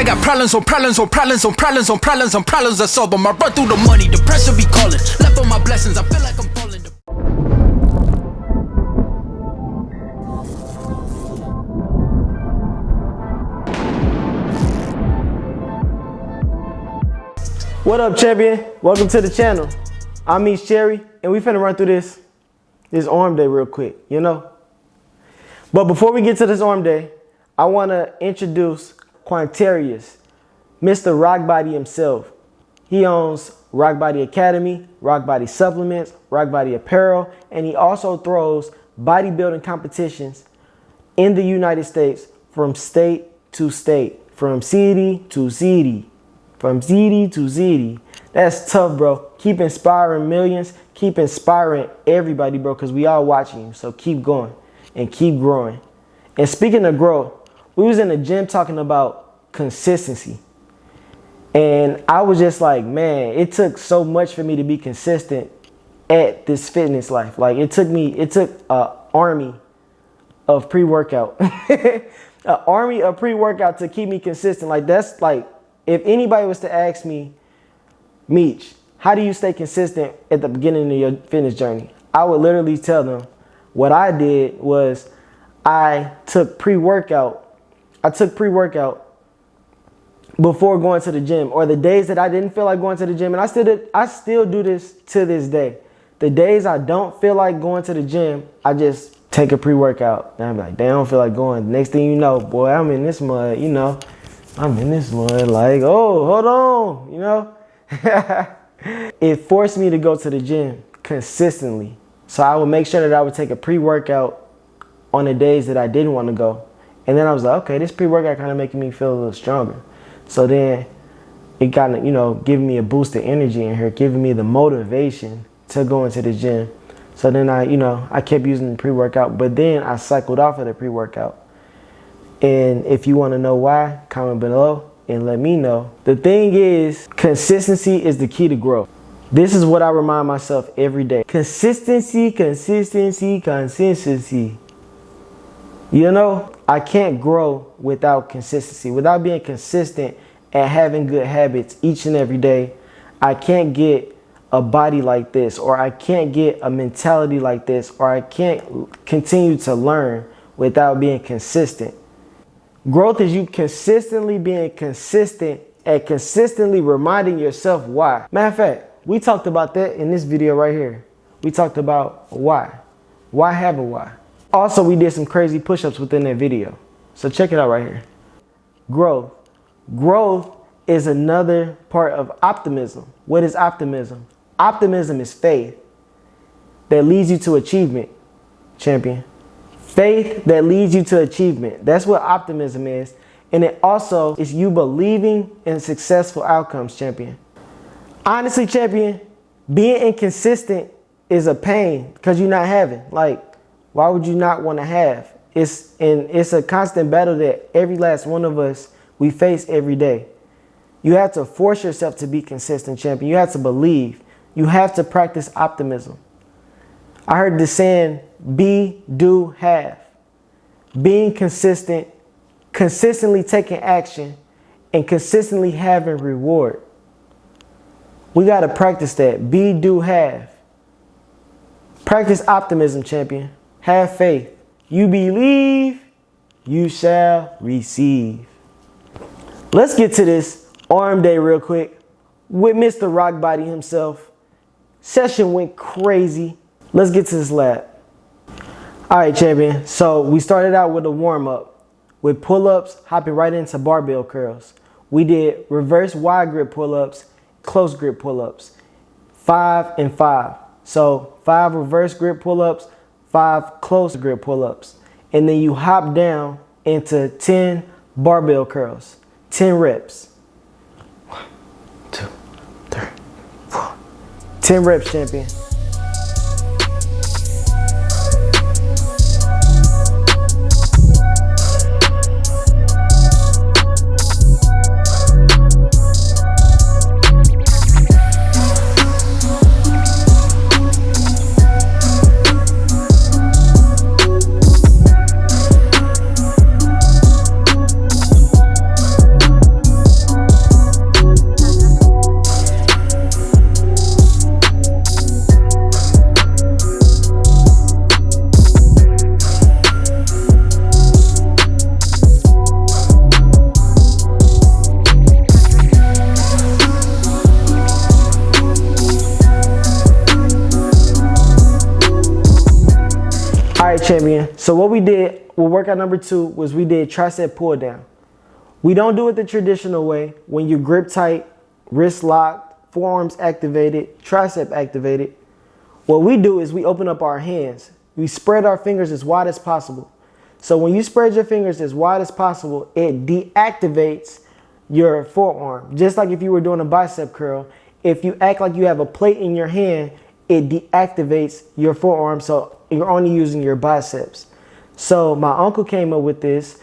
I got problems on problems on problems on problems on problems on problems I solve them. I run through the money, the pressure be calling. Left on my blessings, I feel like I'm falling. What up, champion? Welcome to the channel. I'm East Cherry, and we finna run through this arm day real quick, you know? But before we get to this arm day, I wanna introduce Quantarius, Mr. Rockbody himself. He owns Rockbody Academy, Rockbody Supplements, Rockbody Apparel, and he also throws bodybuilding competitions in the United States from state to state, from city to city, from city to city. That's tough, bro. Keep inspiring millions, keep inspiring everybody, bro, because we all watching you. So keep going and keep growing. And speaking of growth, we was in the gym talking about consistency. And I was just like, man, it took so much for me to be consistent at this fitness life. Like it took an army of pre-workout. An army of pre-workout to keep me consistent. Like that's like, if anybody was to ask me, Meech, how do you stay consistent at the beginning of your fitness journey? I would literally tell them what I did was I took pre-workout before going to the gym, or the days that I didn't feel like going to the gym. And I still do this to this day. The days I don't feel like going to the gym, I just take a pre-workout. And I'm like, damn, I don't feel like going. Next thing you know, boy, I'm in this mud, you know. I'm in this mud like, oh, hold on, you know. It forced me to go to the gym consistently. So I would make sure that I would take a pre-workout on the days that I didn't want to go. And then I was like, okay, this pre-workout kind of making me feel a little stronger. So then it kind of, you know, giving me a boost of energy in here, giving me the motivation to go into the gym. So then I kept using the pre-workout, but then I cycled off of the pre-workout. And if you want to know why, comment below and let me know. The thing is, consistency is the key to growth. This is what I remind myself every day. Consistency, consistency, consistency. You know, I can't grow without consistency. Without being consistent at having good habits each and every day, I can't get a body like this, or I can't get a mentality like this, or I can't continue to learn without being consistent. Growth is you consistently being consistent and consistently reminding yourself why. Matter of fact, we talked about that in this video right here. We talked about why. Why have a why? Also, we did some crazy push-ups within that video. So check it out right here. Growth. Growth is another part of optimism. What is optimism? Optimism is faith that leads you to achievement, champion. Faith that leads you to achievement. That's what optimism is. And it also is you believing in successful outcomes, champion. Honestly, champion, being inconsistent is a pain because you're not having. Like, why would you not want to have? It's a constant battle that every last one of us, we face every day. You have to force yourself to be consistent, champion. You have to believe. You have to practice optimism. I heard this saying, be, do, have. Being consistent, consistently taking action, and consistently having reward. We got to practice that. Be, do, have. Practice optimism, champion. Have faith. You believe, you shall receive. Let's get to this arm day real quick with Mr. Rockbody himself. Session went crazy. Let's get to this lab. All right, champion. So we started out with a warm-up with pull-ups, hopping right into barbell curls. We did reverse wide grip pull-ups, close grip pull-ups, 5 and 5. So 5 reverse grip pull-ups, 5 close grip pull-ups. And then you hop down into 10 barbell curls, 10 reps. 1, 2, 3, 4. 10 reps, champion. champion. So what we did, workout number 2 was we did tricep pull down. We don't do it the traditional way when you grip tight, wrist locked, forearms activated, tricep activated. What we do is we open up our hands. We spread our fingers as wide as possible. So when you spread your fingers as wide as possible, it deactivates your forearm. Just like if you were doing a bicep curl, if you act like you have a plate in your hand, it deactivates your forearm, so you're only using your biceps. So my uncle came up with this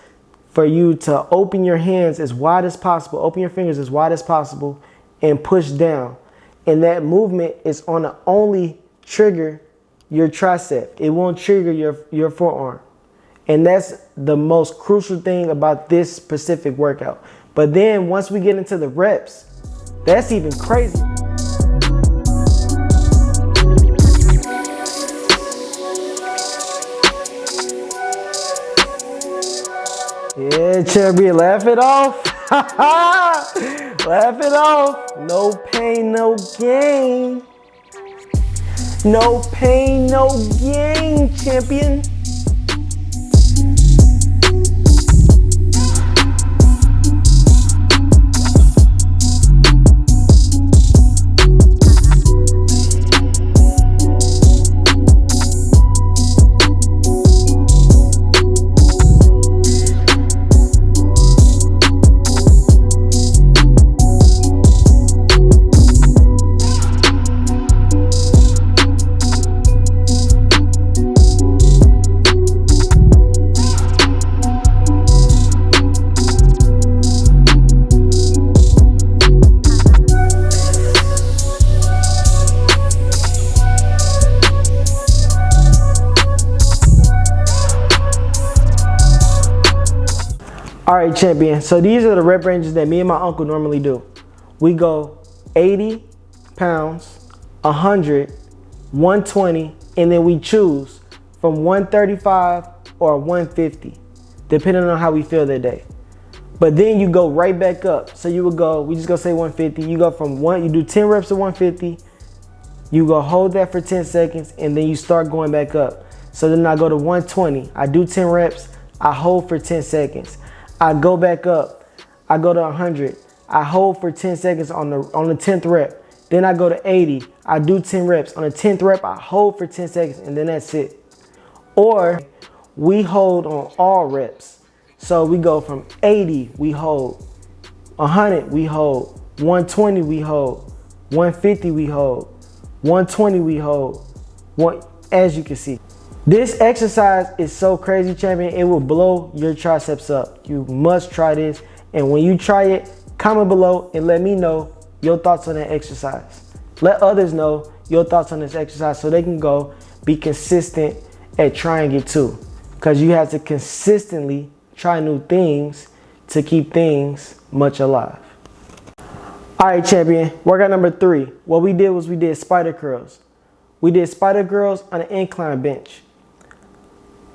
for you to open your hands as wide as possible, open your fingers as wide as possible, and push down. And that movement is on to only trigger your tricep. It won't trigger your forearm. And that's the most crucial thing about this specific workout. But then once we get into the reps, that's even crazy. Yeah, champion, laugh it off. Laugh it off. No pain, no gain. No pain, no gain, champion. All right, champion. So these are the rep ranges that me and my uncle normally do. We go 80 pounds, 100, 120, and then we choose from 135 or 150, depending on how we feel that day. But then you go right back up. So you would go, we just go say 150. You go from you do 10 reps of 150. You go hold that for 10 seconds, and then you start going back up. So then I go to 120. I do 10 reps. I hold for 10 seconds. I go back up. I go to 100. I hold for 10 seconds on the 10th rep. Then I go to 80. I do 10 reps. On the 10th rep, I hold for 10 seconds, and then that's it. Or we hold on all reps. So we go from 80, we hold. 100, we hold. 120, we hold. 150, we hold. 120, we hold. As you can see. This exercise is so crazy, champion. It will blow your triceps up. You must try this. And when you try it, comment below and let me know your thoughts on that exercise. Let others know your thoughts on this exercise so they can go be consistent at trying it too. Because you have to consistently try new things to keep things much alive. All right, champion. Workout number 3. What we did was we did spider curls. We did spider curls on an incline bench.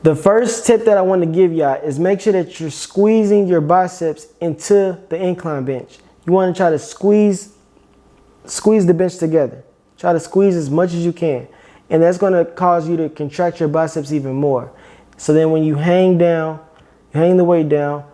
The first tip that I want to give y'all is make sure that you're squeezing your biceps into the incline bench. You want to try to squeeze the bench together. Try to squeeze as much as you can. And that's going to cause you to contract your biceps even more. So then when you hang down, you hang the weight down,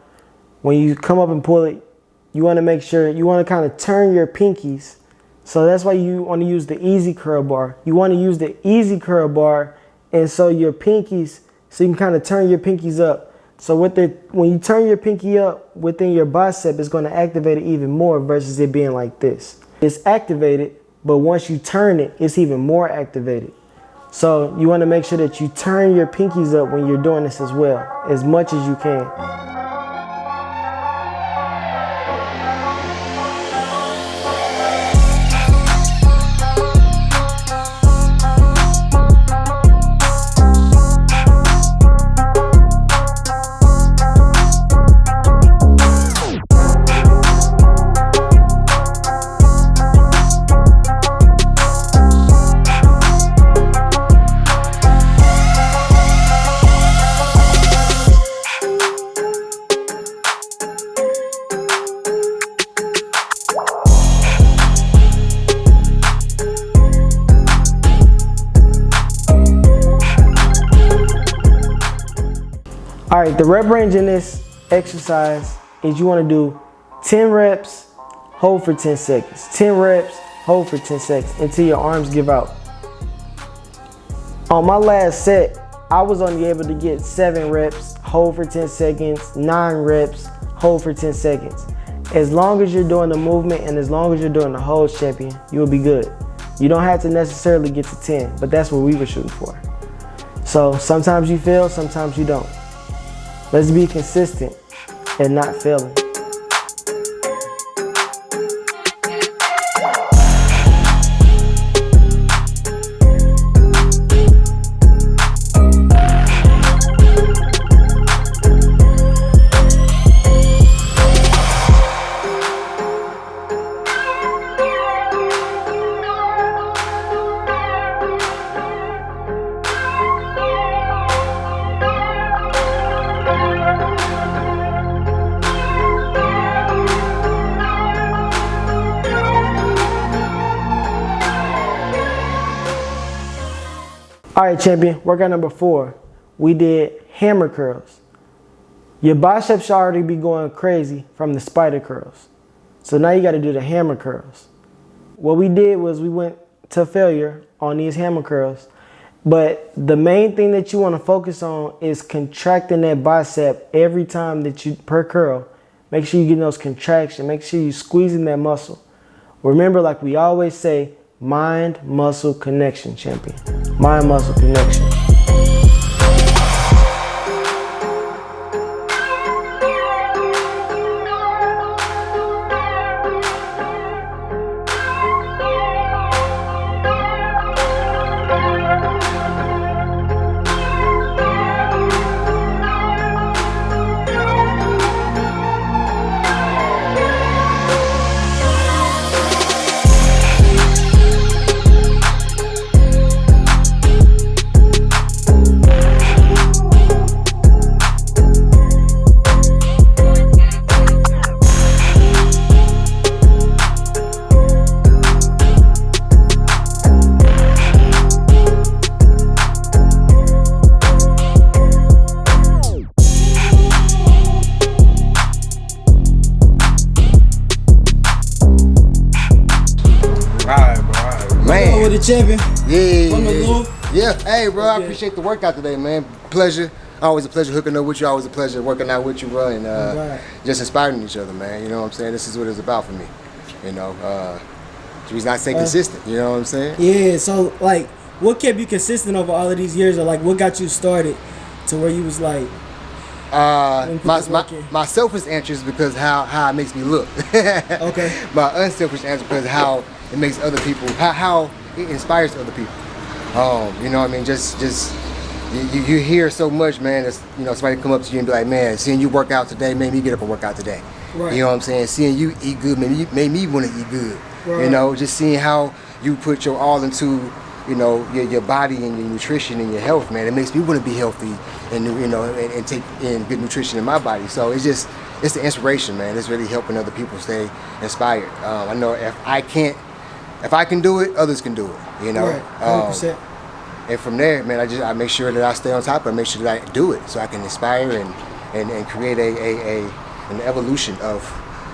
when you come up and pull it, you want to make sure, you want to kind of turn your pinkies. So that's why you want to use the easy curl bar. You want to use the easy curl bar, and so your pinkies, so you can kind of turn your pinkies up. So when you turn your pinky up within your bicep, it's going to activate it even more versus it being like this. It's activated, but once you turn it, it's even more activated. So you want to make sure that you turn your pinkies up when you're doing this as well, as much as you can. All right, the rep range in this exercise is you want to do 10 reps, hold for 10 seconds. 10 reps, hold for 10 seconds until your arms give out. On my last set, I was only able to get 7 reps, hold for 10 seconds, 9 reps, hold for 10 seconds. As long as you're doing the movement and as long as you're doing the hold, champion, you'll be good. You don't have to necessarily get to 10, but that's what we were shooting for. So sometimes you fail, sometimes you don't. Let's be consistent and not failing. All right, champion, workout number 4. We did hammer curls. Your biceps should already be going crazy from the spider curls. So now you got to do the hammer curls. What we did was we went to failure on these hammer curls. But the main thing that you want to focus on is contracting that bicep every time that you, per curl. Make sure you get those contractions. Make sure you're squeezing that muscle. Remember, like we always say, mind-muscle connection, champion. Mind-muscle connection. The champion. Yeah. Hey, bro, I appreciate the workout today, man. Pleasure. Always a pleasure hooking up with you. Always a pleasure working out with you, bro, and just inspiring each other, man. You know what I'm saying? This is what it's about for me. You know, the reason I stay consistent. You know what I'm saying? Yeah. So, like, what kept you consistent over all of these years, or like, what got you started to where you was like? My selfish answer is because how it makes me look. Okay. My unselfish answer because how it makes other people, how it inspires other people. You know what I mean? Just you hear so much, man. That's, you know, somebody come up to you and be like, man, seeing you work out today made me get up and work out today. Right. You know what I'm saying? Seeing you eat good made me want to eat good. Right. You know, just seeing how you put your all into, you know, your body and your nutrition and your health, man. It makes me want to be healthy and, you know, and take in good nutrition in my body. So it's the inspiration, man. It's really helping other people stay inspired. I know if I can do it, others can do it, you know. Right. 100%. And from there, man, I make sure that I stay on top of it, make sure that I do it so I can inspire and create an evolution of,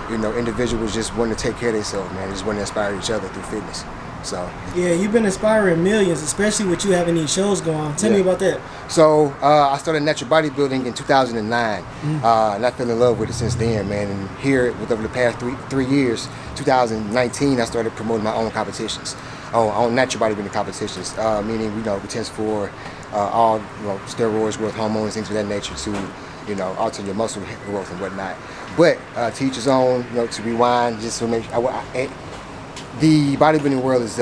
you know, individuals just wanting to take care of themselves, man, just wanting to inspire each other through fitness. So yeah, you've been inspiring millions, especially with you having these shows going on. Tell me about that. So I started natural bodybuilding in 2009, and I fell in love with it since then, man. And here, over the past three years, 2019, I started promoting my own competitions, on natural bodybuilding competitions, meaning, you know, we test for all, you know, steroids, growth hormones, things of that nature to, you know, alter your muscle growth and whatnot. But to each his own, you know, to rewind, just to make the bodybuilding world is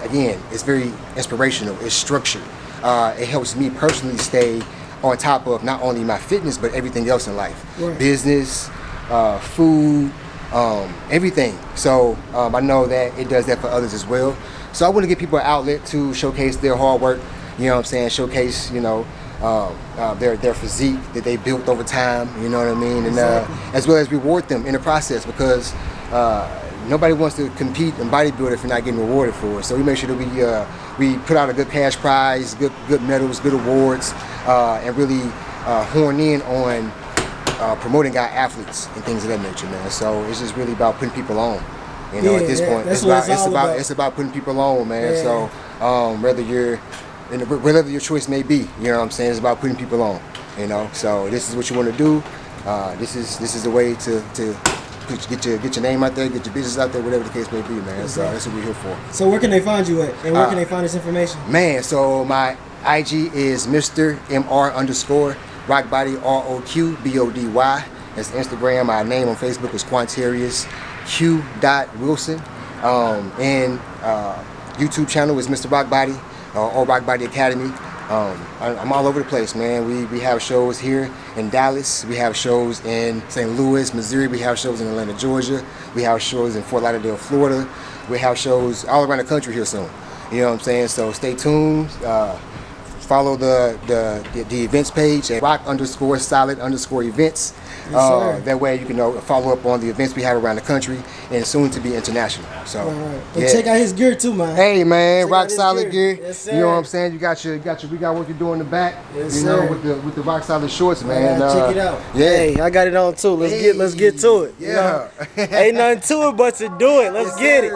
again, it's very inspirational. It's structured. It helps me personally stay on top of not only my fitness but everything else in life, right. Business, food, everything. So I know that it does that for others as well. So I want to give people an outlet to showcase their hard work. You know what I'm saying? Showcase, you know, their physique that they built over time. You know what I mean? And as well as reward them in the process, because nobody wants to compete and bodybuild if you're not getting rewarded for it. So we make sure that we put out a good cash prize, good medals, good awards, and really hone in on promoting our athletes and things of that nature, man. So it's just really about putting people on. You know, at this point, it's about putting people on, man. Yeah. So whatever your choice may be, you know what I'm saying, it's about putting people on. You know, so this is what you want to do. This is the way to get your name out there, get your business out there, whatever the case may be, man. So that's what we're here for. So where can they find you at, and where can they find this information? Man, so my IG is Mr. MR_ Rockbody ROQBODY. That's Instagram. My name on Facebook is Quantarius Q. Wilson. And YouTube channel is Mr. Rockbody or Rockbody Academy. I'm all over the place, man. We have shows here in Dallas. We have shows in St. Louis, Missouri. We have shows in Atlanta, Georgia. We have shows in Fort Lauderdale, Florida. We have shows all around the country here soon. You know what I'm saying? So stay tuned. Follow the events page at rock_solid_events. Yes, that way you can follow up on the events we have around the country and soon to be international. So And check out his gear too, man. Hey man, Check rock out his solid gear. Yes, sir. You know what I'm saying? We got work to do in the back. Yes, you know, sir. with the rock solid shorts, man. Check it out. Yeah. Hey, I got it on too. Let's get to it. Yeah. You know? Ain't nothing to it but to do it. Let's get it.